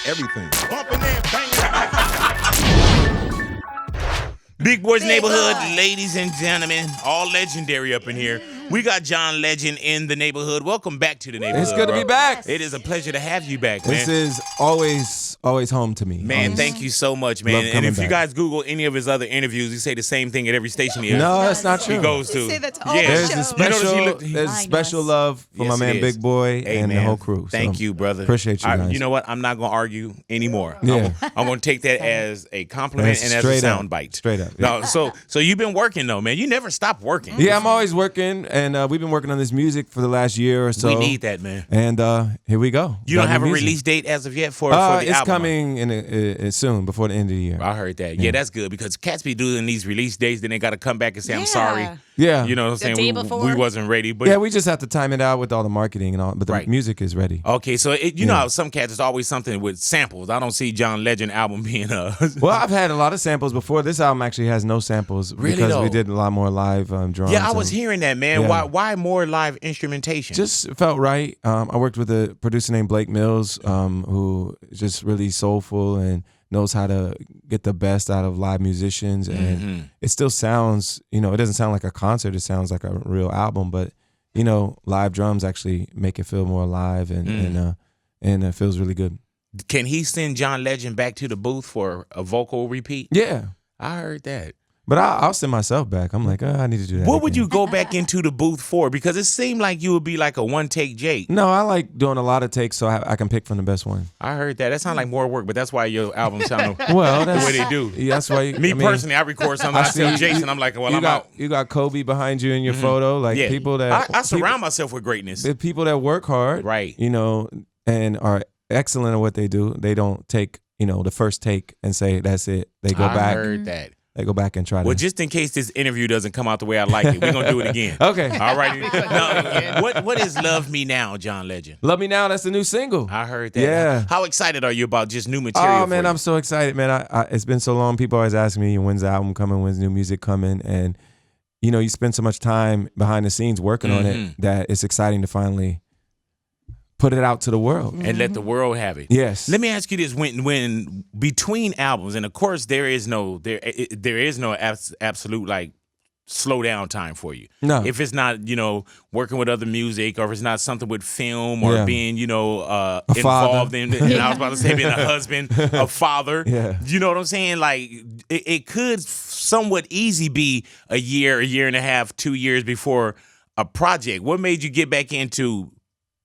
everything. Bumping and banging. Big Boys Neighborhood, ladies and gentlemen, all legendary up in here. We got John Legend in the neighborhood. Welcome back to the neighborhood. It's good to be back. It is a pleasure to have you back, man. This is always home to me. Man, thank you so much, man. And if you guys Google any of his other interviews, he say the same thing at every station he is. No, that's not true. He goes to. say that to all There's the a shows. special, special love for my man Big Boy and the whole crew. Thank you, brother. Appreciate you guys. You know what? I'm not going to argue anymore. Yeah. I'm going to take that as a compliment and as a sound bite. Straight up. No, so you've been working, though, man. You never stop working. Yeah, I'm always working, and we've been working on this music for the last year or so. We need that, man. And here we go. You don't have a release date as of yet for the album? It's coming in soon, before the end of the year. I heard that. Yeah, that's good because cats be doing these release dates, then they got to come back and say, I'm sorry. Yeah. You know what I'm saying? We wasn't ready. But yeah, we just have to time it out with all the marketing and all, but the music is ready. Okay, so you know how some cats, there's always something with samples. I don't see John Legend album being Well, I've had a lot of samples before. This album actually has no samples because we did a lot more live drums. Yeah, I was hearing that, man. Yeah. Why more live instrumentation? Just felt right. I worked with a producer named Blake Mills, who is just really soulful and knows how to get the best out of live musicians. And it still sounds, it doesn't sound like a concert. It sounds like a real album. But, live drums actually make it feel more alive and it feels really good. Can he send John Legend back to the booth for a vocal repeat? Yeah. I heard that. But I'll send myself back. I'm like, I need to do that. What would you go back into the booth for? Because it seemed like you would be like a one-take Jake. No, I like doing a lot of takes so I can pick from the best one. I heard that. That sounds like more work, but that's why your album sound the way they do. Yeah, that's why. Personally, I record something. I tell Jason, I'm like, well, I'm out. You got Kobe behind you in your photo. Like people that... I surround myself with greatness. The people that work hard. Right. And are excellent at what they do. They don't take, the first take and say, that's it. They go back. I heard that. They go back and try to... Well, just in case this interview doesn't come out the way I like it, we're going to do it again. Okay. All right. Now, what is Love Me Now, John Legend? Love Me Now, that's the new single. I heard that. Yeah. How excited are you about just new material? Oh, man, I'm so excited, man. It's been so long. People always ask me, when's the album coming? When's new music coming? And, you spend so much time behind the scenes working on it that it's exciting to finally put it out to the world and let the world have it. Yes. Let me ask you this: when between albums, and of course there is no absolute like slow down time for you. No. If it's not working with other music, or if it's not something with film, or being involved in. And I was about to say being a husband, a father. Yeah. You know what I'm saying? Like it could somewhat easy be a year and a half, 2 years before a project. What made you get back into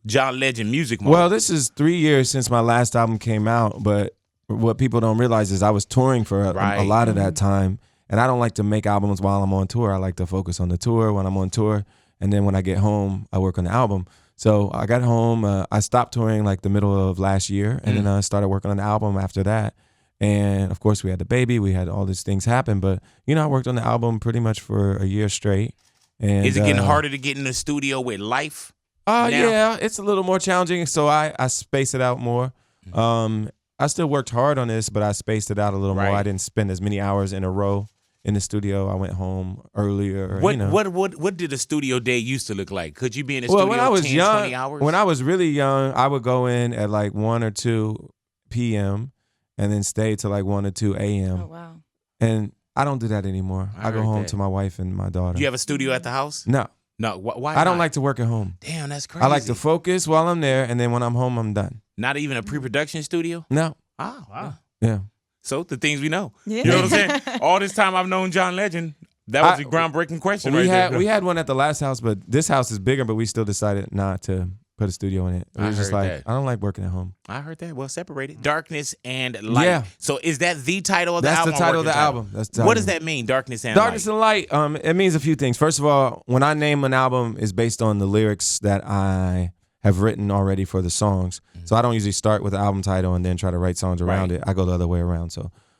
John Legend music mode? Well, this is 3 years since my last album came out, but what people don't realize is I was touring for a lot of that time, and I don't like to make albums while I'm on tour. I like to focus on the tour when I'm on tour, and then when I get home, I work on the album. So I got home, I stopped touring like the middle of last year, and then I started working on the album after that. And of course, we had the baby, we had all these things happen, but I worked on the album pretty much for a year straight. And is it getting harder to get in the studio with life? Yeah, it's a little more challenging, so I space it out more. I still worked hard on this, but I spaced it out a little more. I didn't spend as many hours in a row in the studio. I went home earlier. What did a studio day used to look like? Could you be in the studio when I was 10, young, 20 hours? When I was really young, I would go in at like 1 or 2 p.m. and then stay till like 1 or 2 a.m. Oh, wow. And I don't do that anymore. I go home to my wife and my daughter. Do you have a studio at the house? No. No, why? I don't like to work at home. Damn, that's crazy. I like to focus while I'm there, and then when I'm home, I'm done. Not even a pre-production studio? No. Oh, wow. Yeah. So the things we know. Yeah. You know what I'm saying? All this time I've known John Legend. That was a groundbreaking question we right there. We had one at the last house, but this house is bigger, but we still decided not to put a studio in it. It was just like, I don't like working at home. I heard that. Well, separated. Darkness and Light. Yeah. So is that the title of the album? That's the title of the album. That's the title. What does that mean, Darkness and Light? It means a few things. First of all, when I name an album, it's based on the lyrics that I have written already for the songs. So I don't usually start with the album title and then try to write songs around it. I go the other way around.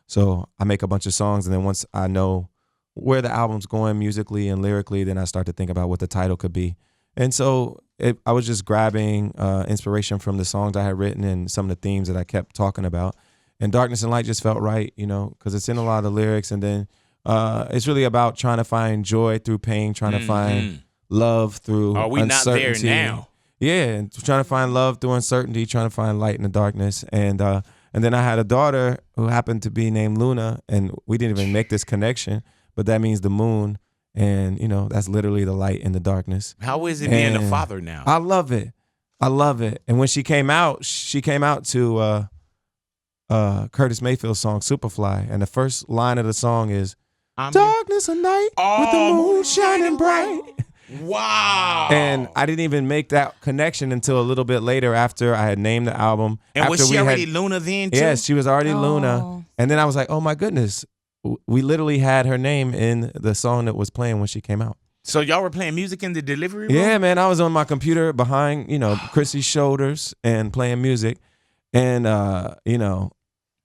So I make a bunch of songs, and then once I know where the album's going musically and lyrically, then I start to think about what the title could be. And so I was just grabbing inspiration from the songs I had written and some of the themes that I kept talking about. And Darkness and Light just felt right, because it's in a lot of the lyrics. And then it's really about trying to find joy through pain, trying to find love through Are we uncertainty. not there now? Yeah, and trying to find love through uncertainty, trying to find light in the darkness. And And then I had a daughter who happened to be named Luna, and we didn't even make this connection, but that means the moon. And, that's literally the light in the darkness. How is it being a father now? I love it. I love it. And when she came out to Curtis Mayfield's song Superfly. And the first line of the song is, darkness of night with the moon shining bright. Wow. And I didn't even make that connection until a little bit later after I had named the album. And was she already Luna then too? Yes, she was already Luna. And then I was like, oh my goodness. We literally had her name in the song that was playing when she came out. So y'all were playing music in the delivery room? Yeah, man. I was on my computer behind, Chrissy's shoulders and playing music. And,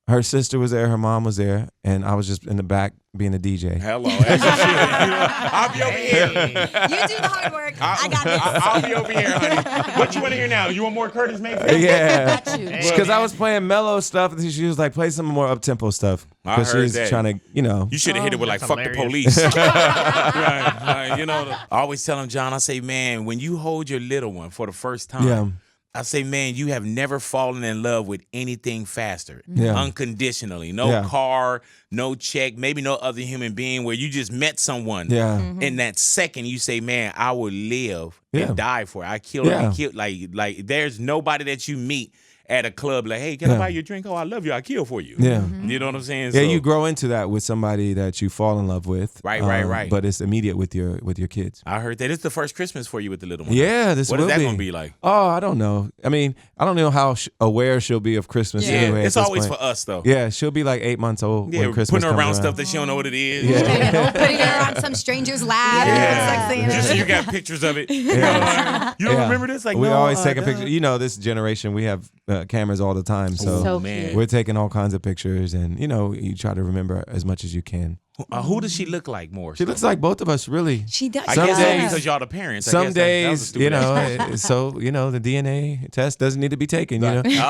her sister was there, her mom was there, and I was just in the back being a DJ. Hello. I'll be over here. You do the hard work. I got this. I'll be over here, honey. What you want to hear now? You want more Curtis Mayfield? Yeah. Got you. Because I was playing mellow stuff, and she was like, play some more up-tempo stuff. I Because she heard was that. trying to, You should have hit it with like, That's fuck the hilarious. police. Right. I always tell him, John, I say, man, when you hold your little one for the first time, Yeah. I say, man, you have never fallen in love with anything faster. Yeah. Unconditionally. No Yeah. car, no check, maybe no other human being where you just met someone. Yeah. In that second, you say, man, I will live Yeah. and die for it. I killed her. I killed, like there's nobody that you meet at a club like, hey, can I buy you a drink? Oh, I love you. I kill for you. Yeah. You know what I'm saying? Yeah, So- you grow into that with somebody that you fall in love with. Right. But it's immediate with your kids. I heard that it's the first Christmas for you with the little one. Yeah, this What will is that be. going to be like? Oh, I don't know. I mean, I don't know how aware she'll be of Christmas Yeah, anyway. it's at this always point. for us, though. Yeah, she'll be like 8 months old Yeah, when Christmas putting her comes around stuff that she don't know what it is. Yeah. Putting her on some stranger's lap. Yeah. Sexy. Just so you got pictures of it. Yeah. You don't Yeah. remember this? Like, we no, always take a duh. picture. This generation, we have cameras all the time. So, So man. cute. we're taking all kinds of pictures, and you try to remember as much as you can. Who does she look like more? She looks like both of us, really. She does. I Some guess days- because y'all the parents. I Some guess that was a days, stupid ass- so the DNA test doesn't need to be taken. Oh, She's yours.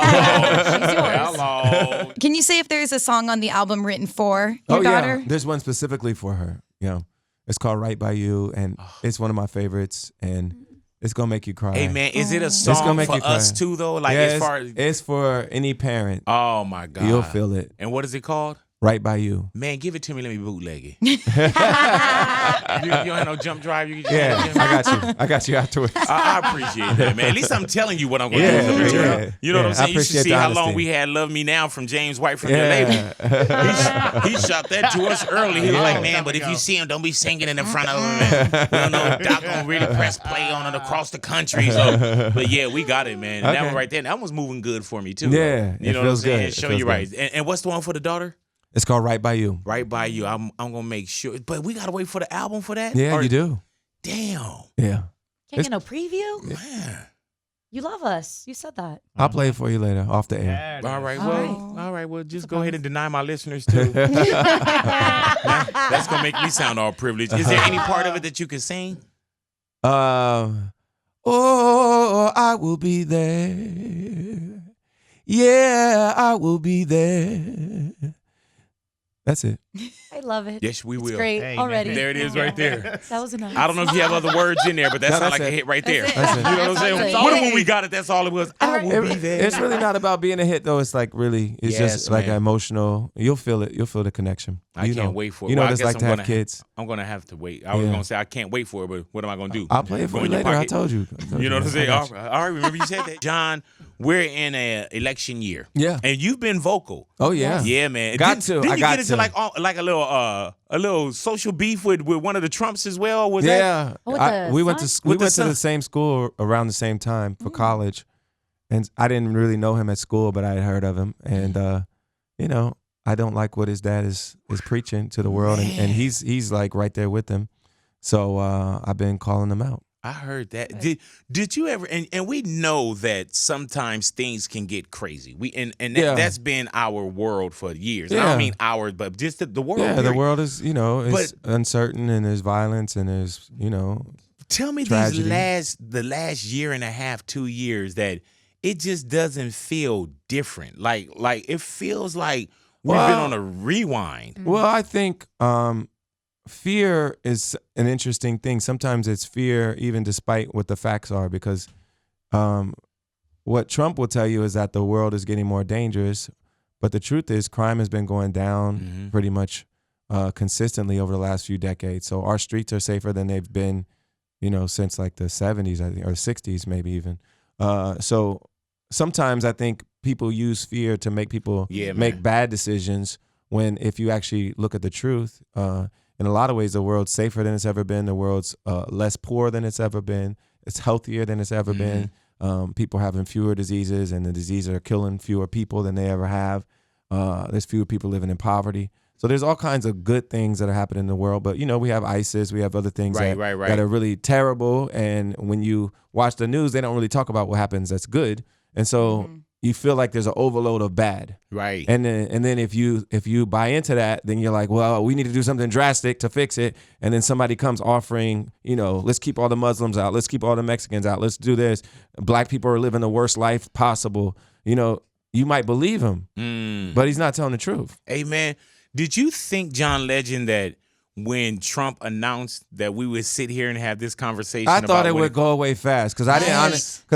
hello. Can you say if there's a song on the album written for your Oh daughter? yeah, there's one specifically for her. It's called "Right by You," and it's one of my favorites, and it's gonna make you cry. Hey man, is it a gonna song make for you cry. us too though? Like Yeah, as far as it's for any parent. oh my god, You'll feel it. And what is it called? Right by You. Man, give it to me. Let me bootleg it. you don't have no jump drive. You can just Yeah, I got you afterwards. I appreciate that, man. At least I'm telling you what I'm going to Yeah, do. For material. yeah. You know what I'm Yeah, I saying? You should appreciate see the how long honesty. we had Love Me Now from James White from your label. Yeah. He shot that to us early. He was like, man, but if you see him, don't be singing it in front of him. We don't know if Doc gonna really press play on it across the country. So, but yeah, we got it, man. And that Okay. one right there, that was moving good for me too. Yeah, You it know what I'm feels saying? good. It Show feels you good. right. And what's the one for the daughter? It's called Right by You. Right by You. I'm gonna make sure. But we gotta wait for the album for that. Yeah, Or- you do. Damn, Yeah. Can't get no preview? man. You love us. You said that. I'll play it for you later off the air. Yeah, All right, All well, right. all right, well, just go ahead and deny my listeners too. That's gonna make me sound all privileged. Is there any part of it that you can sing? Oh, I will be there. Yeah, I will be there. That's it. I love it. Yes, we It's will. great Hey, already. There it is, right there. That was enough. I don't know if you have other words in there, but that No, sounds that's like a it. hit right there. That's it. That's it. You know what I'm That's saying? all What it if when is. we got it, that's all it was? I will be there. It's really not about being a hit though. It's like really, it's Yes, just like man. emotional. You'll feel it. You'll feel the connection. I You can't know. wait for it. You know Well, what I it's guess like I'm to have gonna- kids. I'm gonna have to wait. I was Yeah. gonna say I can't wait for it, but what am I gonna do? I'll play it for Go you in your later. I pocket? told you. You know what I'm saying? I All got you. right, all right, remember you said that, John. We're in an election year. Yeah. and you've been vocal. Oh yeah. Yeah, man. Got to. Didn't I you got get into to. like a little social beef with one of the Trumps as well? Was that? Yeah. Oh, with the we went son? to we With the went to son. the same school around the same time for college, and I didn't really know him at school, but I had heard of him, and I don't like what his dad is preaching to the world, and he's like right there with him, so I've been calling him out. I heard that. Did you ever? And we know that sometimes things can get crazy. Yeah. That's been our world for years. I Yeah. don't mean ours, but just the world. Yeah, the period. world is is uncertain, and there's violence, and there's Tell me tragedy. the last year and a half, 2 years that it just doesn't feel different. Like it feels like we've been Well- on a rewind. Well, I think fear is an interesting thing. Sometimes it's fear, even despite what the facts are, because what Trump will tell you is that the world is getting more dangerous, But the truth is, crime has been going down pretty much consistently over the last few decades. So our streets are safer than they've been, since like the 70s, I think, or 60s, maybe even. So sometimes I think people use fear to make people make bad decisions when if you actually look at the truth, in a lot of ways, the world's safer than it's ever been. The world's less poor than it's ever been. It's healthier than it's ever been. People having fewer diseases, and the diseases are killing fewer people than they ever have. There's fewer people living in poverty. So there's all kinds of good things that are happening in the world. But, we have ISIS. We have other things that are really terrible. And when you watch the news, they don't really talk about what happens that's good. And so you feel like there's an overload of bad. Right. And then if you buy into that, then you're like, well, we need to do something drastic to fix it. And then somebody comes offering, let's keep all the Muslims out. Let's keep all the Mexicans out. Let's do this. Black people are living the worst life possible. You might believe him, but he's not telling the truth. Hey, man, did you think, John Legend, that when Trump announced that we would sit here and have this conversation? I thought it would go away fast because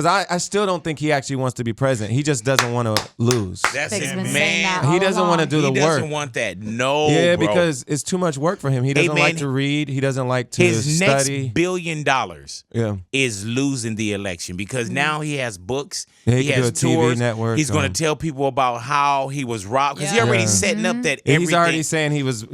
I still don't think he actually wants to be president. He just doesn't want to lose. That's He's it, been saying man. that He doesn't want to do the work. He doesn't want that. No, yeah, bro. because it's too much work for him. He doesn't like to read. He doesn't like to His study. next $1 billion is losing the election because now he has books. Yeah, he can has do a TV tours. network, He's going to tell people about how he was robbed because he already setting up that everything. He's already saying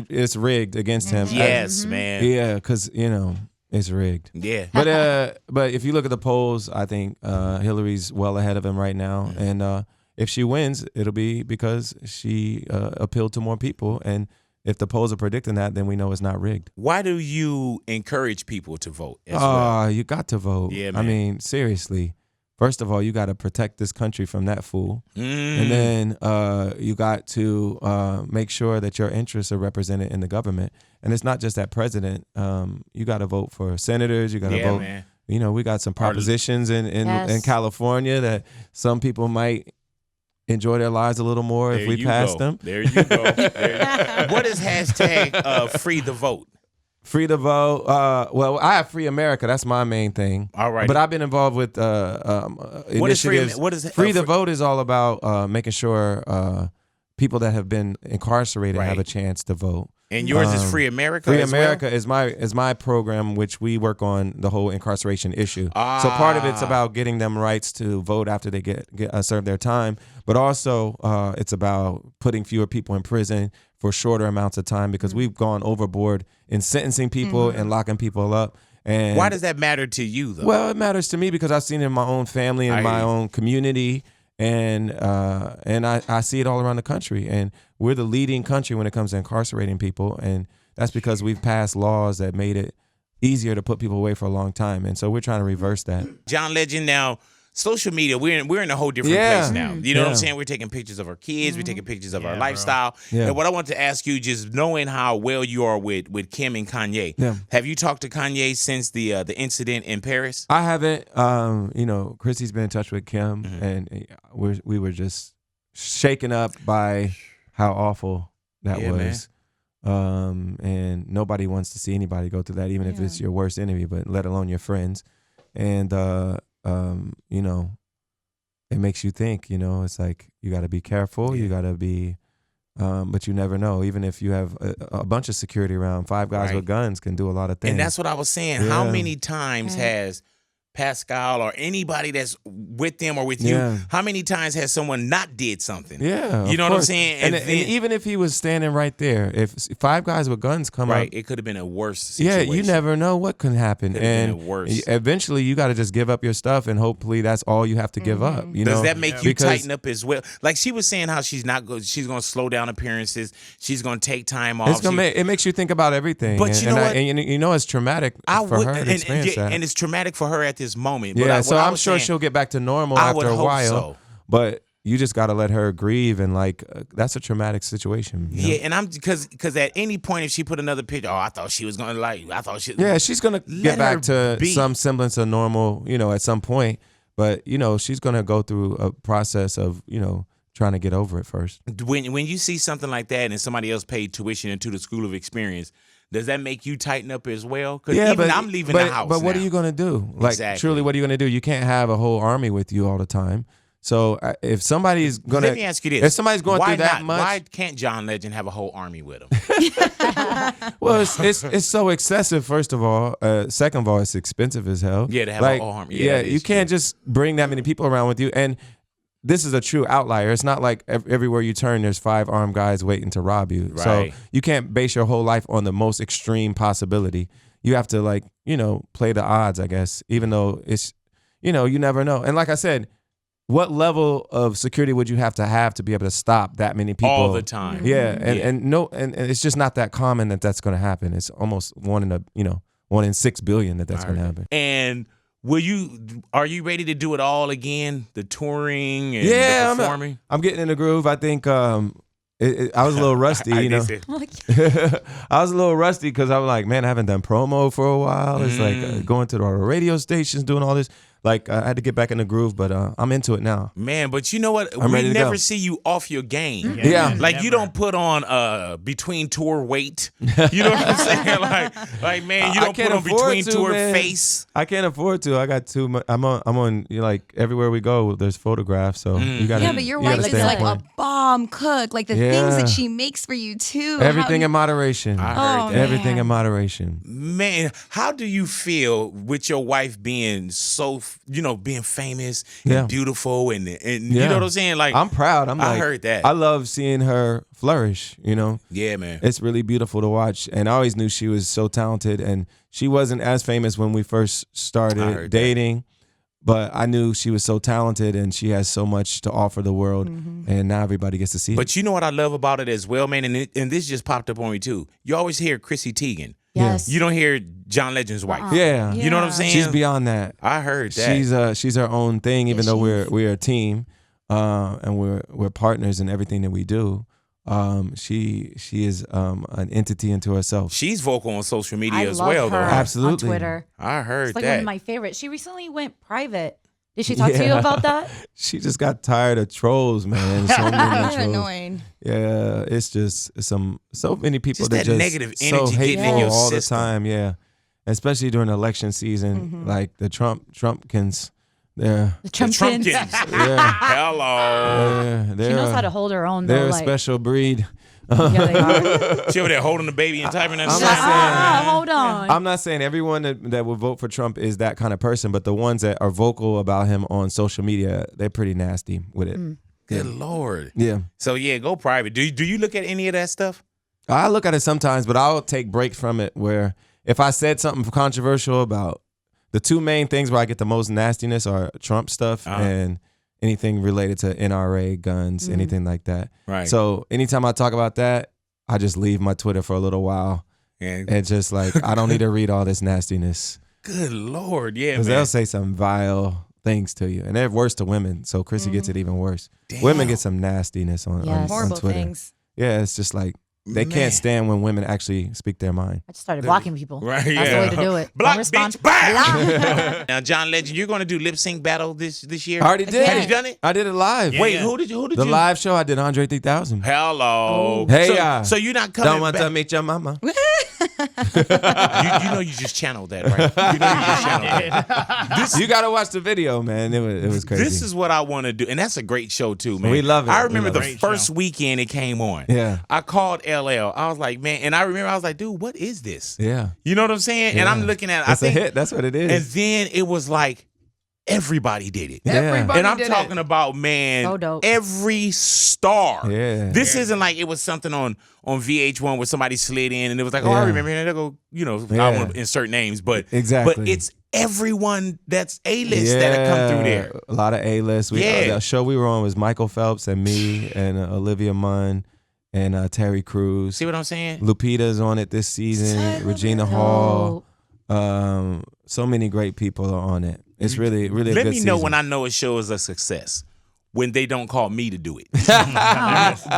it's rigged against him. Yes, man. Yeah, because it's rigged. Yeah. But if you look at the polls, I think Hillary's well ahead of him right now, and if she wins, it'll be because she appealed to more people, and if the polls are predicting that, then we know it's not rigged. Why do you encourage people to vote as well? You got to vote. Yeah, man. I mean, seriously. First of all, you got to protect this country from that fool. And then you got to make sure that your interests are represented in the government. And it's not just that president. You got to vote for senators. You got to vote. Man. We got some propositions in California that some people might enjoy their lives a little more if we pass them. There you go. What is hashtag free the vote? Free the vote. Well, I have Free America. That's my main thing. All right. But I've been involved with initiatives. What is Free the vote is all about making sure people that have been incarcerated have a chance to vote. And yours is Free America. Free America is my program, which we work on the whole incarceration issue. So part of it's about getting them rights to vote after they get serve their time, but also it's about putting fewer people in prison for shorter amounts of time because we've gone overboard in sentencing people and locking people up. And why does that matter to you, though? Well, it matters to me because I've seen it in my own family and my own community. And I see it all around the country. And we're the leading country when it comes to incarcerating people. And that's because we've passed laws that made it easier to put people away for a long time. And so we're trying to reverse that. John Legend, now, social media, we're in a whole different place now. You know what I'm saying? We're taking pictures of our kids. We're taking pictures of our lifestyle. Yeah. And what I want to ask you, just knowing how well you are with Kim and Kanye, have you talked to Kanye since the incident in Paris? I haven't. Chrissy's been in touch with Kim, and we were just shaken up by how awful that was. And nobody wants to see anybody go through that, even if it's your worst enemy, but let alone your friends. And it makes you think. It's like you got to be careful. You got to be. But you never know. Even if you have a bunch of security around, 5 guys with guns can do a lot of things. And that's what I was saying. How many times has Pascal or anybody that's with them or with you, how many times has someone not did something? Yeah, you know what I'm saying? And even if he was standing right there, if 5 guys with guns come up, it could have been a worse situation. Yeah, you never know what can happen. And worse. Eventually, you got to just give up your stuff, and hopefully, that's all you have to give up. Does that make you tighten up as well? Like she was saying, how she's not good. She's going to slow down appearances. She's going to take time off. It makes you think about everything. But you know what? It's traumatic for her to experience that. And it's traumatic for her at this moment. Yeah, so I'm sure she'll get back to normal after a while. So. But you just got to let her grieve, and that's a traumatic situation. Yeah, and I'm because at any point if she put another picture, I thought she was gonna she's gonna get back to some semblance of normal, at some point. But she's gonna go through a process of trying to get over it first. When you see something like that and somebody else paid tuition into the school of experience, does that make you tighten up as well? Because I'm leaving the house. But what are you going to do? Truly, what are you going to do? You can't have a whole army with you all the time. So if somebody's gonna, let me ask you this: if somebody's going why through that not? much, Why can't John Legend have a whole army with him? well, it's so excessive. First of all, second of all, it's expensive as hell. Yeah, to have a whole army. Yeah, that is you can't true. just bring that many people around with you. And this is a true outlier. It's not like everywhere you turn, there's 5 armed guys waiting to rob you. So Right. you can't base your whole life on the most extreme possibility. You have to play the odds, I guess, even though it's, you never know. And like I said, what level of security would you have to be able to stop that many people all the time? Yeah, and it's just not that common that's going to happen. It's almost 1 in 6 billion that's going to happen. And are you ready to do it all again? The touring and the performing? I'm getting in the groove. I think I was a little rusty, you know. I was a little rusty because I was like, man, I haven't done promo for a while. It's like going to the radio stations, doing all this. Like I had to get back in the groove, but I'm into it now. Man, but you know what? I'm ready We to never go. see you off your game. Yeah. Like you don't put on between tour weight. You know what I'm saying? Like man, you I don't can't put on afford between to, tour man. face. I can't afford to. I got too much. I'm on like everywhere we go. There's photographs, so you got to. Yeah, but your wife is like a bomb cook. Like the things that she makes for you too. Everything in moderation. I heard that. Everything in moderation. Man, how do you feel with your wife being so, being famous and Yeah. beautiful and you know what I'm saying? Like I'm proud. I heard that. I love seeing her flourish. Yeah, man. It's really beautiful to watch. And I always knew she was so talented. And she wasn't as famous when we first I started heard dating. But I knew she was so talented and she has so much to offer the world. And now everybody gets to see it. But you know what I love about it as well, man? And this just popped up on me too. You always hear Chrissy Teigen. Yes. You don't hear John Legend's wife. Yeah. You know what I'm saying? She's beyond that. I heard that. She's her own thing, even Yeah, though she is. we're a team, and we're partners in everything that we do. She is an entity into herself. She's vocal on social media I as love well, her though. Absolutely. on Twitter. I heard It's like that. one of my favorites. She recently went private. Did she talk to you about that? She just got tired of trolls, man. So many They're trolls. annoying. Yeah, it's just so many people Just that that just negative so energy getting hateful in your all system. the time. Yeah, especially during election season, like the Trumpkins. They're The The Trumpkins. Trumpkins. yeah, Hello. they're She knows how to hold her own though. they're a Like, special breed. yeah, they are. She over there holding the baby and typing that I'm shit. not saying- Hold on. I'm not saying everyone that would vote for Trump is that kind of person, but the ones that are vocal about him on social media, they're pretty nasty with it. Good Lord. Yeah. So yeah, go private. Do you look at any of that stuff? I look at it sometimes, but I'll take breaks from it where if I said something controversial about the 2 main things where I get the most nastiness are Trump stuff and anything related to NRA, guns, anything like that. Right. So anytime I talk about that, I just leave my Twitter for a little while and just like, I don't need to read all this nastiness. Good Lord, yeah, Because man. they'll say some vile things to you. And they're worse to women. So Chrissy gets it even worse. Women get some nastiness on Yes. Horrible Twitter. things. Yeah, it's just like, they Man. can't stand when women actually speak their mind. I just started blocking people. Right, That's yeah. the way to do it. Block, Don't respond. bitch, bye. Now, John Legend, you're going to do lip sync battle this year? I already did. Have you done it? I did it live. Wait, who did The you? live show, I did Andre 3000. Hello. Hey, so you're not coming Don't want back. to meet your mama. you know you just channeled that, right? You know you just channeled that. You got to watch the video, man. It was crazy. This is what I want to do. And that's a great show, too, man. We love it. I We remember love the it. first weekend it came on. Yeah. I called LL. I was like, man. And I remember I was like, dude, what is this? Yeah. You know what I'm saying? And I'm looking at It's I a think, hit. That's what it is. And then it was like, everybody did it. Yeah. And I'm talking about, man, So dope. every star. Yeah. This isn't like it was something on VH1 where somebody slid in and it was like, oh, I Yeah. remember. And they go, I don't Yeah. want to insert names, but Exactly. But it's everyone that's A-list that have come through there. A lot of A-list. Yeah. The show we were on was Michael Phelps and me and Olivia Munn and Terry Crews. See what I'm saying? Lupita's on it this season. Regina Hall. So many great people are on it. It's really, really a Let good me know season. when I know a show is a success. When they don't call me to do it.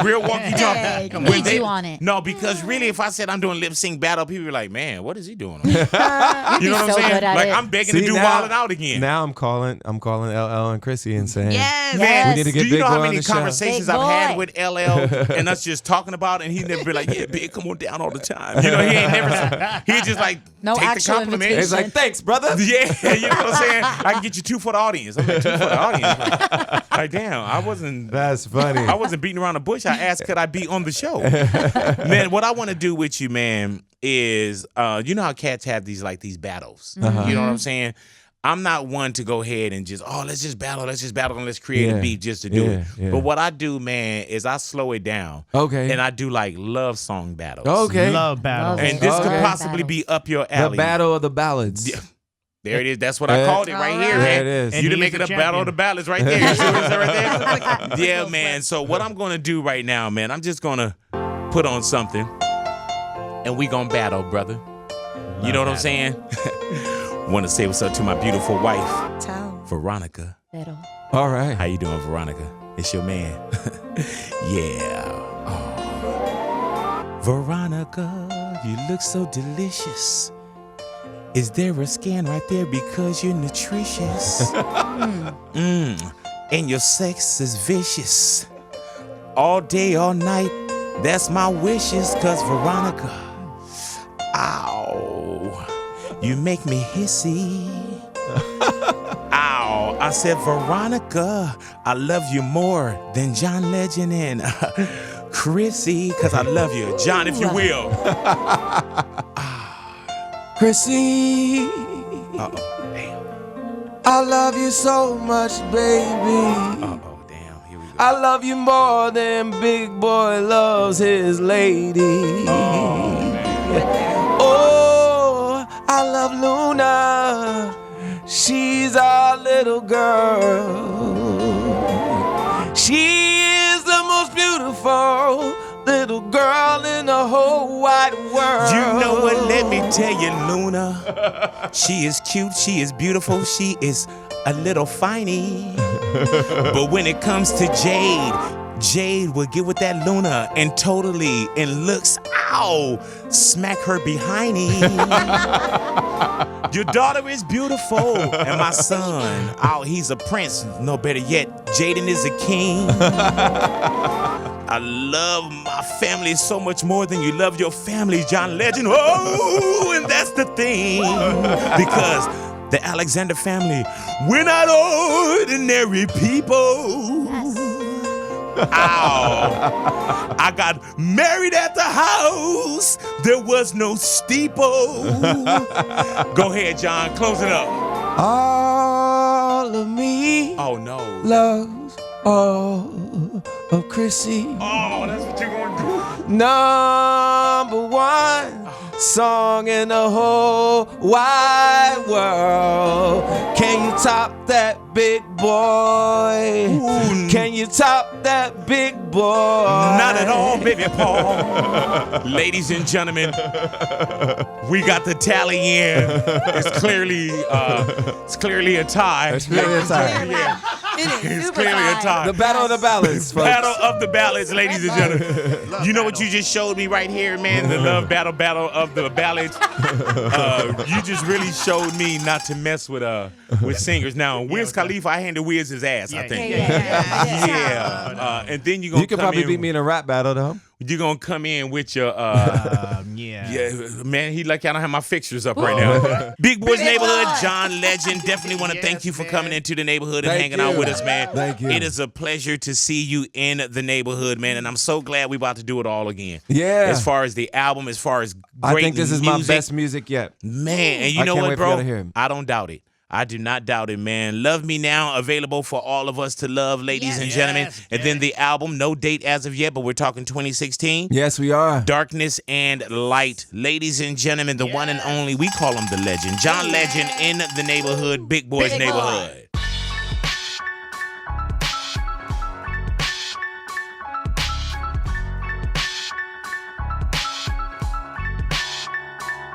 Real walkie Hey, talkie. Need you on it. No, because really, if I said I'm doing lip sync battle, people are like, man, what is he doing? You know You'd be what I'm so saying? good at Like it. I'm begging to do Wild and Out again. Now I'm calling LL and Chrissy and saying, Yes. Man, we need to get do you Big know Boy how on many the show. conversations Big I've had Boy. with LL and us just talking about it, and he never be like, yeah, Big, come on down all the time. You know, he ain't never, he just like, No take the actual compliment. invitation. It's like, thanks, brother. Yeah, you know what I'm saying? I can get you 2 for the audience. I'm like, 2 for the audience. Like damn. Damn, I wasn't. That's funny. I wasn't beating around the bush. I asked, could I be on the show? Man, what I want to do with you, man, is you know how cats have these battles. You know what I'm saying? I'm not one to go ahead and just, let's just battle, and let's create a beat just to do it. Yeah. But what I do, man, is I slow it down. Okay. And I do like love song battles. Okay. Love battle. And this could Okay. possibly be up your The alley. battle of the ballads. Yeah. There it is. That's what I called it right here, There man. it is. And You he to make is it the a battle of the champion. ballads right there. You see what it is right there? Yeah, man. So what I'm going to do right now, man, I'm just going to put on something and we going to battle, brother. You know what I'm saying? Want to say what's up to my beautiful wife, Tell. Veronica. Little. All right. How you doing, Veronica? It's your man. Yeah. Oh. Veronica, you look so delicious. Is there a scan right there because you're nutritious? And your sex is vicious. All day, all night, that's my wishes. Cause Veronica, ow, you make me hissy. Ow, I said, Veronica, I love you more than John Legend and Chrissy, cause I love you. John, if you will. Chrissy, Uh-oh, damn. I love you so much, baby. Uh-oh, damn, here we go. I love you more than Big Boy loves his lady. Oh, I love Luna. She's our little girl. She is the most beautiful little girl in the whole wide world. You know what? Let me tell you, Luna. She is cute. She is beautiful. She is a little finey. But when it comes to Jade, Jade will get with that Luna and totally, in looks, ow, smack her behindy. Your daughter is beautiful. And my son, he's a prince. No better yet, Jaden is a king. I love my family so much more than you love your family, John Legend. Oh, and that's the thing. Because the Alexander family, we're not ordinary people. Ow. I got married at the house. There was no steeple. Go ahead, John. Close it up. All of me Oh, no. loves all of Chrissy. Oh, that's what you're going to do. Number one song in the whole wide world. Can you top that, big boy? Ooh. Can you top that, big boy? Not at all, baby Paul. Ladies and gentlemen, we got the tally in. It's clearly a tie. It's clearly a tie. Yeah. It is It's super clearly a high. tie. The battle of the ballads, folks. Battle of the ballads, ladies and gentlemen. You know what you just showed me right here, man? The love battle of the ballads. You just really showed me not to mess with singers. Now, Wiz Khalifa, I handed Wiz his ass, I think. Yeah. And then you're going You to could come probably in. beat me in a rap battle, though. You're going to come in with your, Yeah. man, he lucky I don't have my fixtures up right now. Big Boy's Neighborhood, John Legend. Definitely want to thank you for coming into the neighborhood and Thank hanging out you. with us, man. Thank you. It is a pleasure to see you in the neighborhood, man. And I'm so glad we're about to do it all again. Yeah. As far as the album, as far as great I think this is my music. best music yet. Man, and you I know can't what, wait for y'all bro? to hear it. I don't doubt it. I do not doubt it, man. Love Me Now, available for all of us to love, ladies and gentlemen. And then the album, no date as of yet, but we're talking 2016. Yes, we are. Darkness and Light. Ladies and gentlemen, the one and only, we call him the legend. John Legend in the neighborhood, Big Boy's Big Boy. Neighborhood.